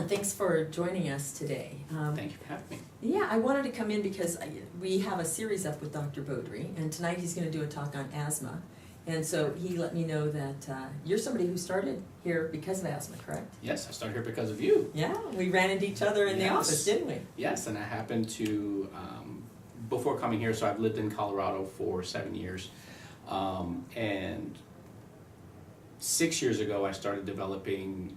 and thanks for joining us today. Thank you for having me. Yeah, I wanted to come in because we have a series up with Dr. Beaudry, and tonight he's going to do a talk on asthma. And so he let me know that you're somebody who started here because of asthma, correct? Yes, I started here because of you. Yeah, we ran into each other in the office, didn't we? Yes, and I happened to, before coming here, so I've lived in Colorado for 7 years, and 6 years ago I started developing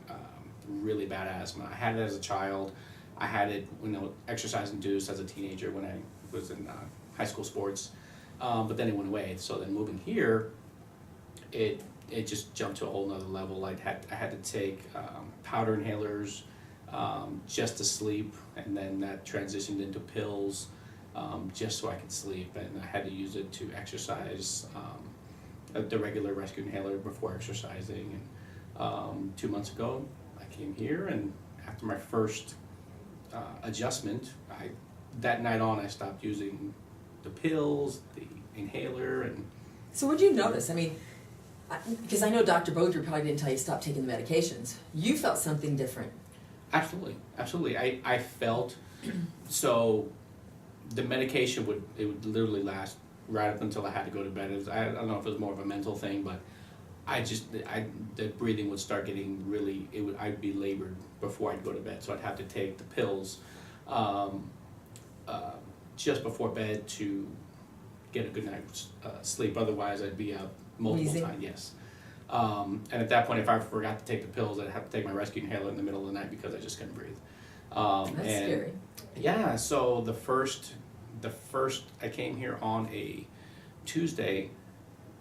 really bad asthma. I had it as a child. I had it when I was exercise-induced as a teenager when I was in high school sports, but then it went away. So then moving here, it just jumped to a whole nother level. I had to take powder inhalers just to sleep, and then that transitioned into pills just so I could sleep, and I had to use it to exercise, the regular rescue inhaler before exercising. And 2 months ago I came here, and after my first adjustment, that night on I stopped using the pills, the inhaler. And So what did you notice? I mean, because I know Dr. Beaudry probably didn't tell you to stop taking the medications. You felt something different. Absolutely. I felt, so the medication would literally last right up until I had to go to bed. I don't know if it was more of a mental thing, but the breathing would start getting really, I'd be labored before I'd go to bed. So I'd have to take the pills just before bed to get a good night's sleep. Otherwise I'd be up multiple times, yes. And at that point, if I forgot to take the pills, I'd have to take my rescue inhaler in the middle of the night because I just couldn't breathe. That's scary. Yeah, so the first I came here on a Tuesday,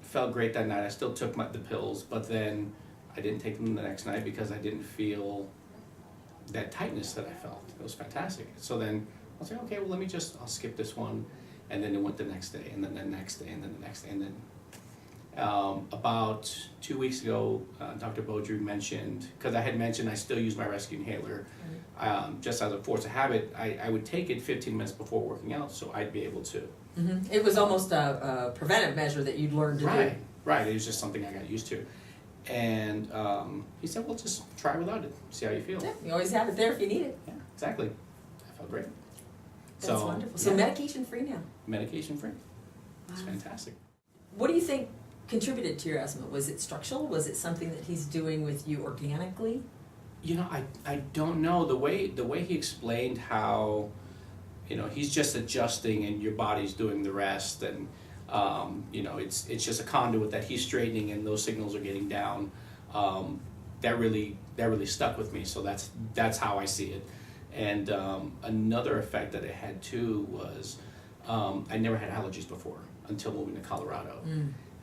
felt great that night. I still took the pills, but then I didn't take them the next night because I didn't feel that tightness that I felt. It was fantastic. So then I was like, okay, well I'll skip this one. And then it went the next day, and then the next day, and then the next day, and then about 2 weeks ago, Dr. Beaudry mentioned, because I had mentioned I still use my rescue inhaler, just as a force of habit, I would take it 15 minutes before working out, so I'd be able to. Mm-hmm. It was almost a preventive measure that you'd learned to do. Right, it was just something I got used to. And he said, well, just try without it, see how you feel. Yeah, you always have it there if you need it. Yeah, exactly. I felt great. That's wonderful. So medication free now? Medication free. It's Wow. fantastic. What do you think contributed to your asthma? Was it structural? Was it something that he's doing with you organically? You know, I don't know. The way he explained how, he's just adjusting and your body's doing the rest, and it's just a conduit that he's straightening and those signals are getting down. That really stuck with me. So that's how I see it. And another effect that it had too was I never had allergies before until moving to Colorado.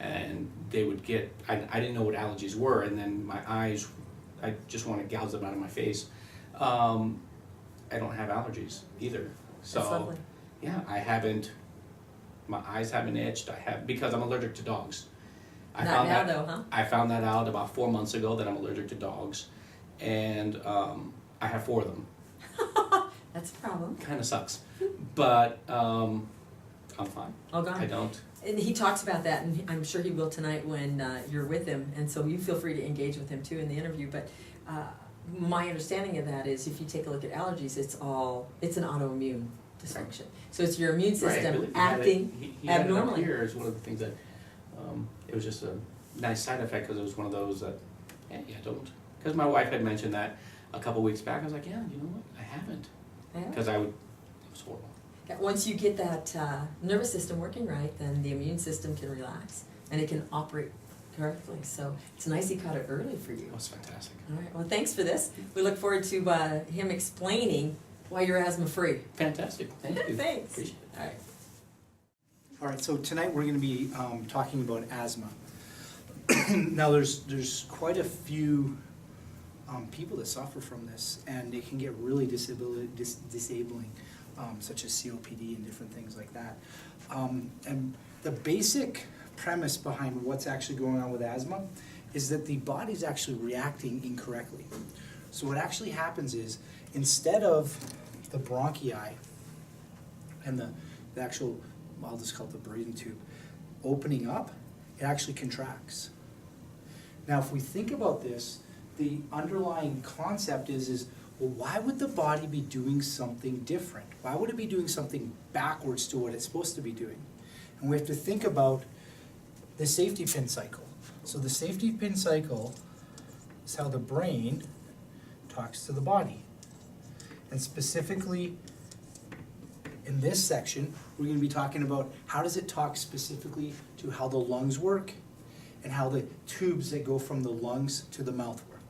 And they would get, I didn't know what allergies were, and then my eyes, I just want to gouge them out of my face. I don't have allergies either. So That's lovely. yeah, my eyes haven't itched, because I'm allergic to dogs. I found that out about 4 months ago that I'm allergic to dogs, and I have 4 of them. That's a problem. Kind of sucks, but I'm fine. Oh, God. I don't. And he talks about that, and I'm sure he will tonight when you're with him, and so you feel free to engage with him too in the interview. But my understanding of that is if you take a look at allergies, it's an autoimmune dysfunction. Right. So it's your immune system acting he abnormally. Here is one of the things that it was just a nice side effect, because it was one of those that, I don't. Because my wife had mentioned that a couple weeks back. I was like, yeah, you know what? I haven't. Because it was horrible. Once you get that nervous system working right, then the immune system can relax and it can operate correctly. So it's nice he caught it early for you. That was fantastic. All right. Well, thanks for this. We look forward to him explaining why you're asthma-free. Fantastic. Thank you. Thanks. Appreciate it. All right. All right, so tonight we're going to be talking about asthma. Now there's quite a few people that suffer from this, and it can get really disabling, such as COPD and different things like that. And the basic premise behind what's actually going on with asthma is that the body's actually reacting incorrectly. So what actually happens is, instead of the bronchi and the actual, I'll just call it the breathing tube, opening up, it actually contracts. Now if we think about this, the underlying concept is well, why would the body be doing something different? Why would it be doing something backwards to what it's supposed to be doing? And we have to think about the safety pin cycle. So the safety pin cycle is how the brain talks to the body. And specifically in this section, we're going to be talking about how does it talk specifically to how the lungs work and how the tubes that go from the lungs to the mouth work.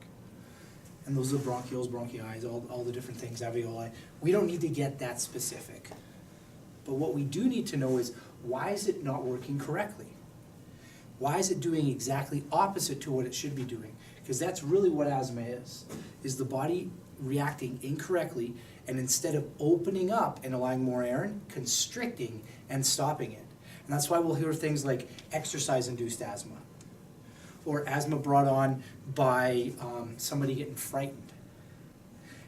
And those are bronchioles, bronchii, all the different things, alveoli. We don't need to get that specific. But what we do need to know is, why is it not working correctly? Why is it doing exactly opposite to what it should be doing? Because that's really what asthma is the body reacting incorrectly, and instead of opening up and allowing more air in, constricting and stopping it. And that's why we'll hear things like exercise-induced asthma, or asthma brought on by somebody getting frightened.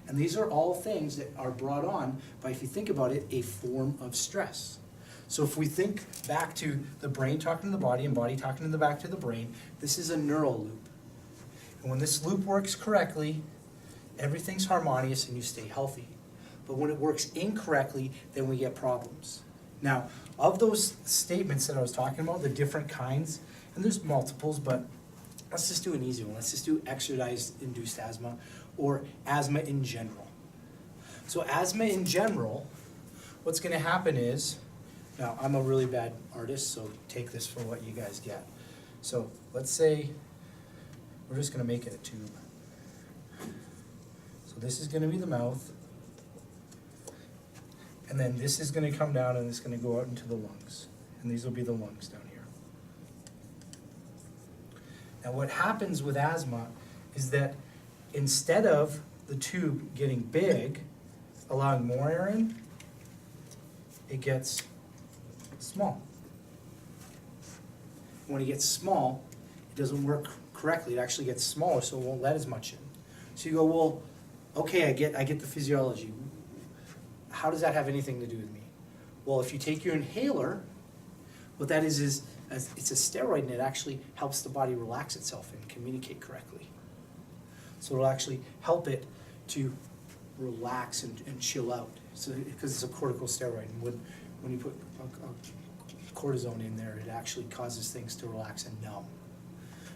And these are all things that are brought on by, if you think about it, a form of stress. So if we think back to the brain talking to the body and body talking to the back to the brain, this is a neural loop. And when this loop works correctly, everything's harmonious and you stay healthy. But when it works incorrectly, then we get problems. Now, of those statements that I was talking about, the different kinds, and there's multiples, but let's just do an easy one. Let's just do exercise-induced asthma, or asthma in general. So asthma in general, what's going to happen is, now I'm a really bad artist, so take this for what you guys get. So let's say we're just going to make it a tube. So this is going to be the mouth, and then this is going to come down and it's going to go out into the lungs. And these will be the lungs down here. Now what happens with asthma is that instead of the tube getting big, allowing more air in, it gets small. When it gets small, it doesn't work correctly. It actually gets smaller, so it won't let as much in. So you go, well, okay, I get the physiology. How does that have anything to do with me? Well, if you take your inhaler, what that is it's a steroid, and it actually helps the body relax itself and communicate correctly. So it'll actually help it to relax and chill out. So because it's a corticosteroid, and when you put cortisone in there, it actually causes things to relax and numb.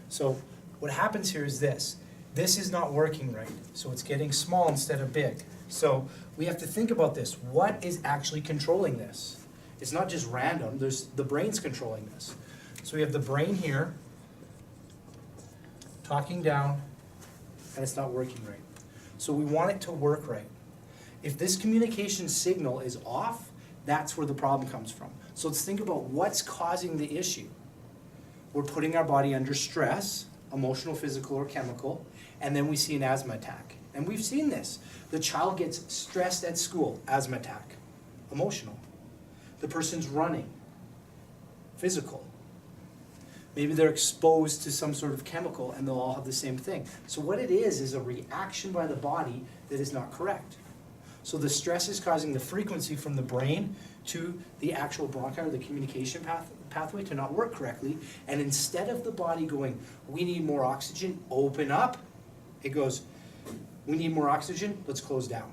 So what happens here is this. This is not working right, so it's getting small instead of big. So we have to think about this. What is actually controlling this? It's not just random. The brain's controlling this. So we have the brain here talking down, and it's not working right. So we want it to work right. If this communication signal is off, that's where the problem comes from. So let's think about what's causing the issue. We're putting our body under stress, emotional, physical, or chemical, and then we see an asthma attack. And we've seen this. The child gets stressed at school, asthma attack, emotional. The person's running, physical. Maybe they're exposed to some sort of chemical and they'll all have the same thing. So what it is a reaction by the body that is not correct. So the stress is causing the frequency from the brain to the actual bronchi, or the communication pathway, to not work correctly. And instead of the body going, we need more oxygen, open up, it goes, we need more oxygen, let's close down.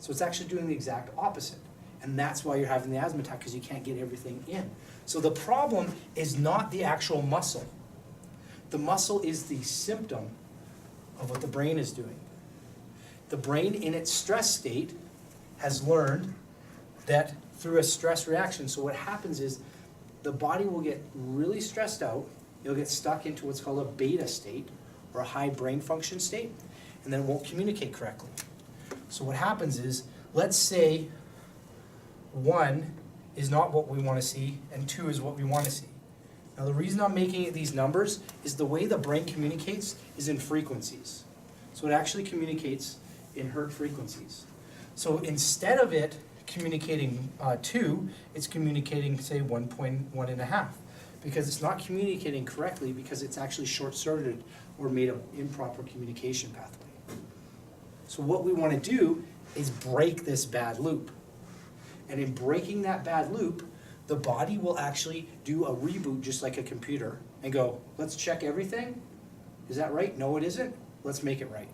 So it's actually doing the exact opposite. And that's why you're having the asthma attack, because you can't get everything in. So the problem is not the actual muscle. The muscle is the symptom of what the brain is doing. The brain, in its stress state, has learned that through a stress reaction, so what happens is the body will get really stressed out, it'll get stuck into what's called a beta state, or a high brain function state, and then it won't communicate correctly. So what happens is, let's say 1 is not what we want to see, and 2 is what we want to see. Now the reason I'm making these numbers is the way the brain communicates is in frequencies. So it actually communicates in hertz frequencies. So instead of it communicating 2, it's communicating, say, 1.1.5, because it's not communicating correctly, because it's actually short-circuited or made an improper communication pathway. So what we want to do is break this bad loop. And in breaking that bad loop, the body will actually do a reboot, just like a computer, and go, let's check everything. Is that right? No, it isn't. Let's make it right.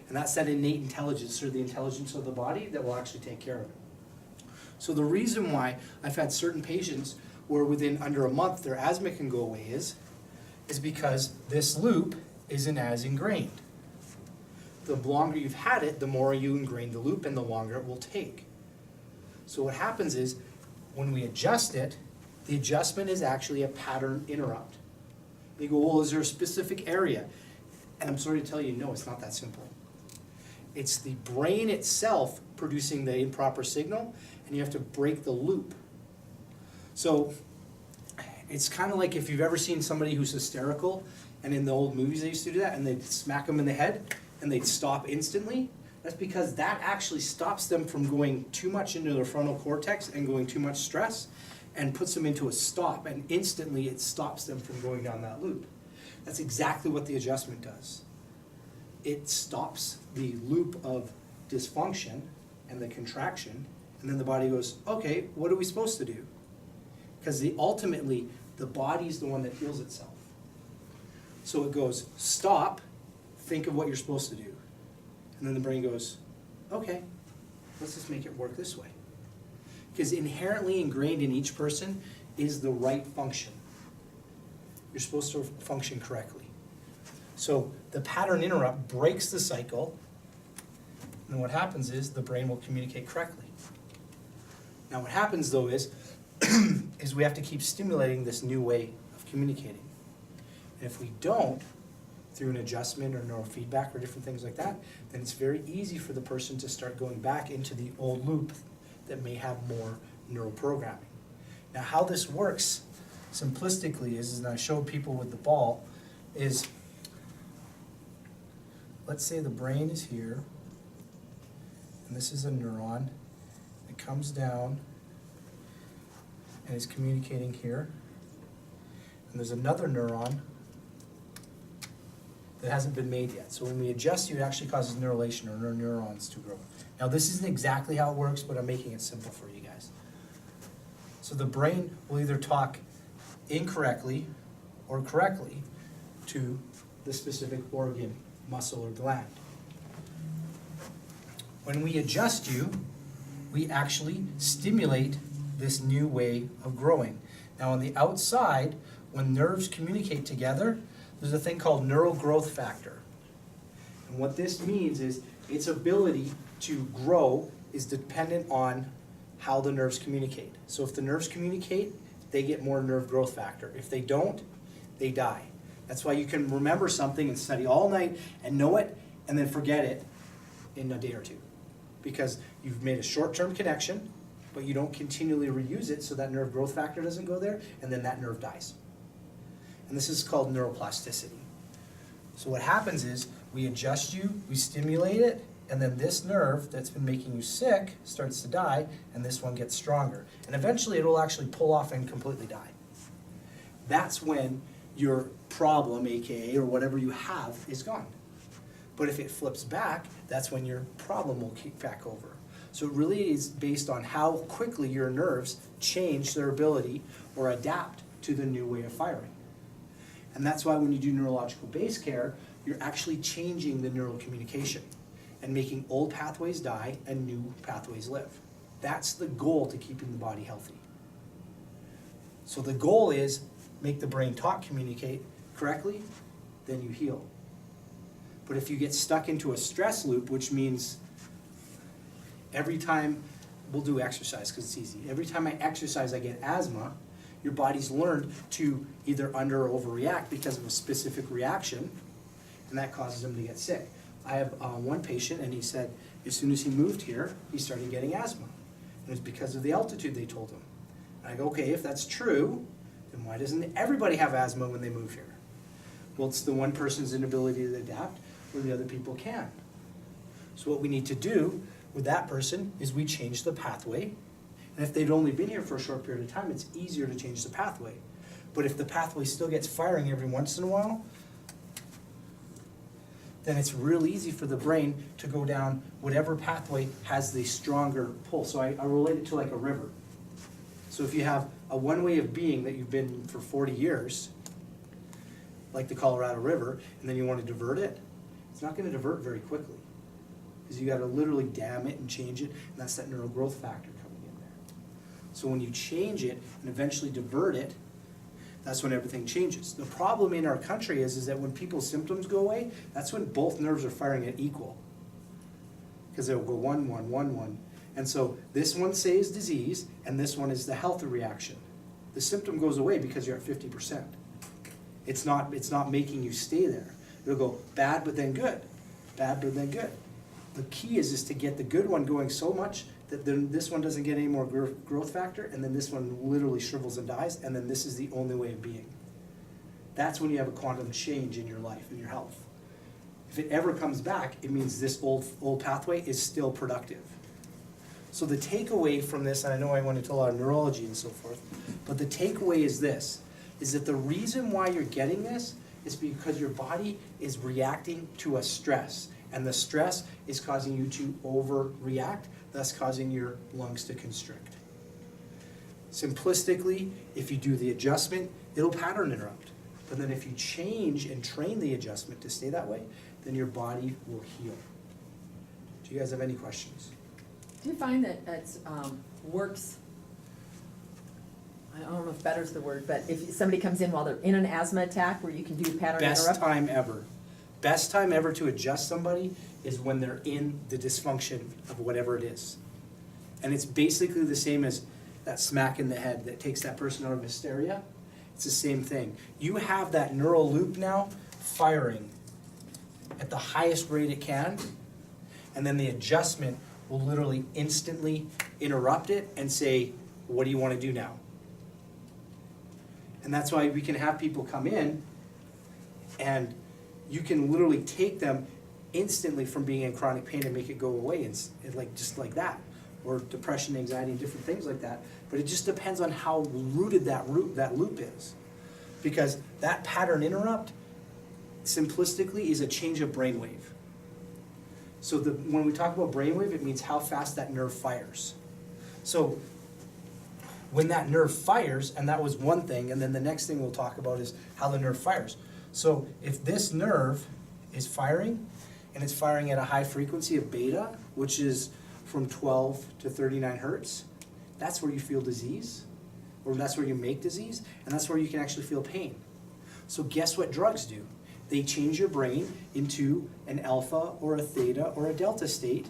And that's that innate intelligence, or the intelligence of the body, that will actually take care of it. So the reason why I've had certain patients where within under a month their asthma can go away is because this loop isn't as ingrained. The longer you've had it, the more you ingrain the loop and the longer it will take. So what happens is, when we adjust it, the adjustment is actually a pattern interrupt. They go, well, is there a specific area? And I'm sorry to tell you, no, it's not that simple. It's the brain itself producing the improper signal, and you have to break the loop. So it's kind of like if you've ever seen somebody who's hysterical, and in the old movies they used to do that, and they'd smack them in the head, and they'd stop instantly. That's because that actually stops them from going too much into their frontal cortex and going too much stress, and puts them into a stop, and instantly it stops them from going down that loop. That's exactly what the adjustment does. It stops the loop of dysfunction and the contraction, and then the body goes, okay, what are we supposed to do? Because ultimately, the body's the one that heals itself. So it goes, stop, think of what you're supposed to do. And then the brain goes, okay, let's just make it work this way. Because inherently ingrained in each person is the right function. You're supposed to function correctly. So the pattern interrupt breaks the cycle, and then what happens is the brain will communicate correctly. Now what happens though is we have to keep stimulating this new way of communicating. And if we don't, through an adjustment or neurofeedback or different things like that, then it's very easy for the person to start going back into the old loop that may have more neural programming. Now how this works simplistically is, and I showed people with the ball, is let's say the brain is here, and this is a neuron. It comes down and is communicating here. And there's another neuron that hasn't been made yet. So when we adjust you, it actually causes neurulation, or neurons to grow. Now this isn't exactly how it works, but I'm making it simple for you guys. So the brain will either talk incorrectly or correctly to the specific organ, muscle, or gland. When we adjust you, we actually stimulate this new way of growing. Now on the outside, when nerves communicate together, there's a thing called neural growth factor. And what this means is its ability to grow is dependent on how the nerves communicate. So if the nerves communicate, they get more nerve growth factor. If they don't, they die. That's why you can remember something and study all night and know it and then forget it in a day or two. Because you've made a short-term connection, but you don't continually reuse it, so that nerve growth factor doesn't go there, and then that nerve dies. And this is called neuroplasticity. So what happens is we adjust you, we stimulate it, and then this nerve that's been making you sick starts to die, and this one gets stronger. And eventually it will actually pull off and completely die. That's when your problem, AKA, or whatever you have, is gone. But if it flips back, that's when your problem will kick back over. So it really is based on how quickly your nerves change their ability or adapt to the new way of firing. And that's why when you do neurological base care, you're actually changing the neural communication and making old pathways die and new pathways live. That's the goal to keeping the body healthy. So the goal is make the brain talk, communicate correctly, then you heal. But if you get stuck into a stress loop, which means every time, we'll do exercise because it's easy. Every time I exercise, I get asthma. Your body's learned to either under or overreact because of a specific reaction, and that causes them to get sick. I have one patient, and he said as soon as he moved here, he started getting asthma. And it's because of the altitude, they told him. And I go, okay, if that's true, then why doesn't everybody have asthma when they move here? Well, it's the one person's inability to adapt, where the other people can. So what we need to do with that person is we change the pathway. And if they'd only been here for a short period of time, it's easier to change the pathway. But if the pathway still gets firing every once in a while, then it's real easy for the brain to go down whatever pathway has the stronger pull. So I relate it to like a river. So if you have a one way of being that you've been for 40 years, like the Colorado River, and then you want to divert it, it's not going to divert very quickly. is you gotta literally dam it and change it, and that's that neural growth factor coming in there. So when you change it and eventually divert it, that's when everything changes. The problem in our country is that when people's symptoms go away, that's when both nerves are firing at equal. Because they'll go 1, 1, 1, 1. And so this one says disease, and this one is the healthy reaction. The symptom goes away because you're at 50%. It's not making you stay there. It'll go bad but then good, bad but then good. The key is to get the good one going so much that then this one doesn't get any more growth factor, and then this one literally shrivels and dies, and then this is the only way of being. That's when you have a quantum change in your life, in your health. If it ever comes back, it means this old pathway is still productive. So the takeaway from this, and I know I went into a lot of neurology and so forth, but the takeaway is this, is that the reason why you're getting this is because your body is reacting to a stress, and the stress is causing you to overreact, thus causing your lungs to constrict. Simplistically, if you do the adjustment, it'll pattern interrupt. But then if you change and train the adjustment to stay that way, then your body will heal. Do you guys have any questions? Do you find that it's works, I don't know if better's the word, but if somebody comes in while they're in an asthma attack where you can do pattern Best interrupt? time ever. Best time ever to adjust somebody is when they're in the dysfunction of whatever it is. And it's basically the same as that smack in the head that takes that person out of hysteria. It's the same thing. You have that neural loop now firing at the highest rate it can, and then the adjustment will literally instantly interrupt it and say, what do you want to do now? And that's why we can have people come in and you can literally take them instantly from being in chronic pain and make it go away, and like just like that, or depression, anxiety, and different things like that. But it just depends on how rooted that loop is, because that pattern interrupt, simplistically, is a change of brainwave. So when we talk about brainwave, it means how fast that nerve fires. So when that nerve fires, and that was one thing, and then the next thing we'll talk about is how the nerve fires. So if this nerve is firing, and it's firing at a high frequency of beta, which is from 12 to 39 hertz, that's where you feel disease, or that's where you make disease, and that's where you can actually feel pain. So guess what drugs do? They change your brain into an alpha or a theta or a delta state,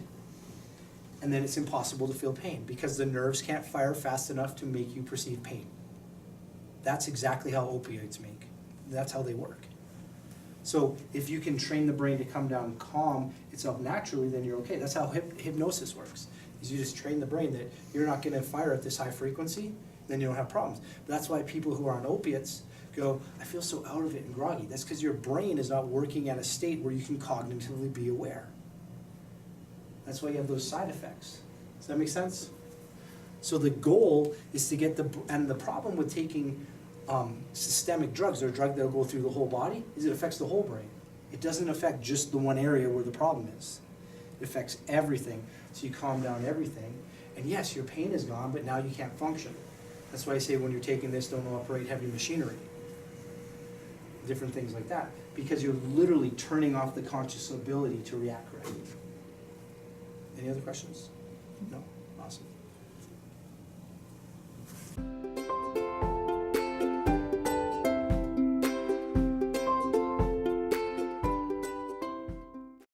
and then it's impossible to feel pain because the nerves can't fire fast enough to make you perceive pain. That's exactly how opioids make. That's how they work. So if you can train the brain to come down calm itself naturally, then you're okay. That's how hypnosis works. Is you just train the brain that you're not going to fire at this high frequency, then you don't have problems. But that's why people who are on opiates go, I feel so out of it and groggy. That's because your brain is not working at a state where you can cognitively be aware. That's why you have those side effects. Does that make sense? So the goal is to get and the problem with taking systemic drugs, or a drug that will go through the whole body, is it affects the whole brain. It doesn't affect just the one area where the problem is. It affects everything, so you calm down everything. And yes, your pain is gone, but now you can't function. That's why I say when you're taking this, don't operate heavy machinery. Different things like that, because you're literally turning off the conscious ability to react correctly. Any other questions? No? Awesome.